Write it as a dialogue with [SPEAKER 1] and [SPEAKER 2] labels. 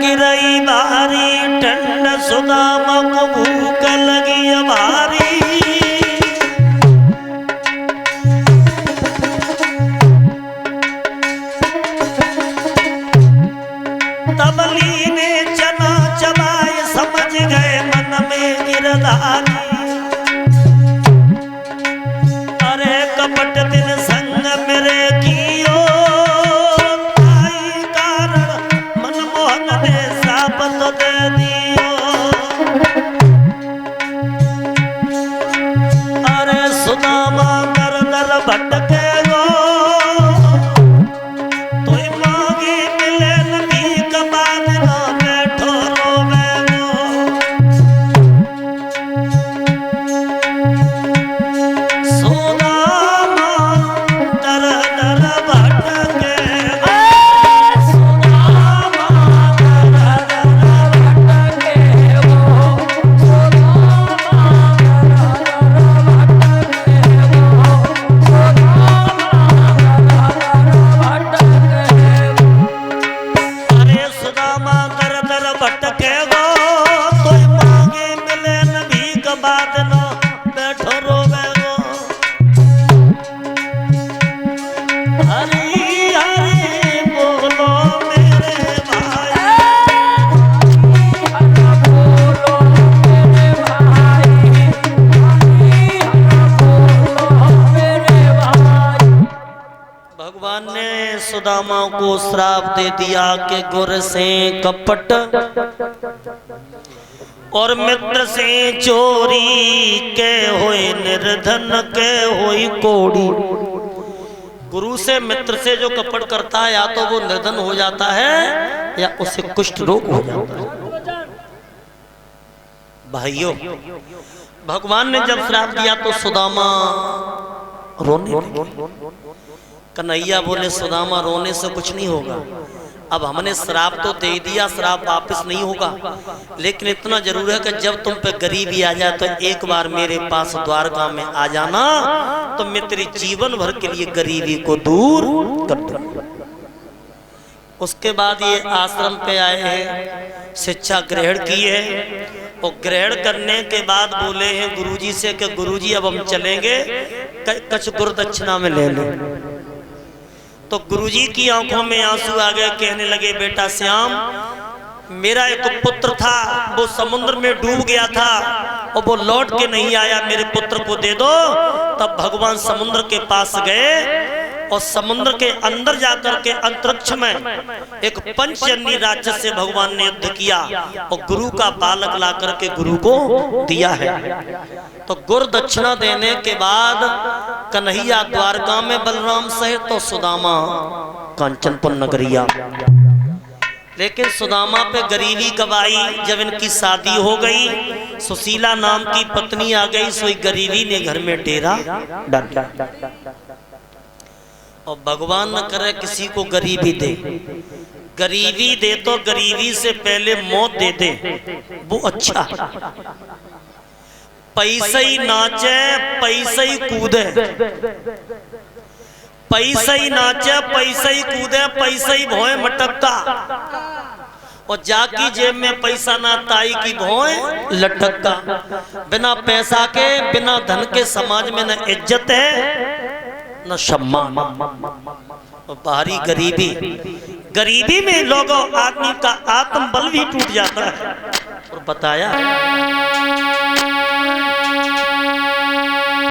[SPEAKER 1] लगी रही भारी, ठंड सुदामा को भूख लगी भारी। तबली ने चना चबाए, समझ गए मन में गिरधारी। अरे कपट दिन संग मेरे कियो, ताई कारण मनमोहन ने साप तो दे दियो। अरे सुदामा दर दर भटके गो, तोय मांगी मिले न भीख बाद ना बैठो रोवे गो। सुदामा दर दर भटके गो, सुदामा दर दर भटके गो, सुदामा अरे सुदामा दर दर भटके गो, तोय मांगे मिले न भीख बाद न बैठो रोवे गो। हरि हरि बोलो मेरे भाई, बोलो मेरे भाई, बोलो मेरे भाई। भगवान ने सुदामा को श्राप दे दिया कि गुर से कपट और मित्र से चोरी के होए निर्धन के होई कोड़ी। गुरु से मित्र से जो कपट करता है या तो वो निर्धन हो जाता है या उसे कुष्ठ रोग हो जाता है। भाइयों, भगवान ने जब श्राप दिया तो सुदामा रोने लगे। कन्हैया बोले सुदामा रोने से कुछ नहीं होगा, अब हमने श्राप तो दे दिया, श्राप वापस नहीं होगा, लेकिन इतना जरूर है कि जब तुम पे गरीबी आ जाए तो एक बार मेरे पास द्वारका में आ जाना, तो मैं तेरी जीवन भर के लिए गरीबी को दूर कर दूंगा। उसके बाद ये आश्रम पे आए हैं, शिक्षा ग्रहण की है और ग्रहण करने के बाद बोले हैं गुरुजी से कि गुरुजी अब हम चलेंगे, कुछ गुरुदक्षिणा में ले लें। तो गुरुजी की आंखों में आंसू आ गए, कहने लगे बेटा श्याम, मेरा एक पुत्र था, वो समुद्र में डूब गया था और वो लौट के नहीं आया, मेरे पुत्र को दे दो। तब भगवान समुद्र के पास गए और समुद्र के अंदर जाकर के अंतरिक्ष में एक पंचजन्य राक्षस से भगवान ने युद्ध किया और गुरु का बालक ला करके गुरु को दिया है। तो गुरु दक्षिणा देने के बाद कन्हैया द्वारका में बलराम सहित तो सुदामा कांचनपुर नगरिया। लेकिन सुदामा पे गरीबी कब आई? जब इनकी शादी हो गई, सुशीला नाम की पत्नी आ गई, सोई गरीबी ने घर में डेरा डाल दिया। और भगवान न करे किसी को गरीबी दे, गरीबी दे तो गरीबी से पहले मौत दे दे, वो अच्छा। पैसे ही नाचे पैसे ही कूदे, पैसे ही नाचे पैसे ही कूदे, पैसे ही भोए मटकता, और जाकी जेब में पैसा ना ताई की भोए लटकता। बिना पैसा के बिना धन के समाज में न इज्जत है न सम्मान। बाहरी गरीबी, गरीबी में लोगों आदमी का आत्मबल भी टूट जाता है। और बताया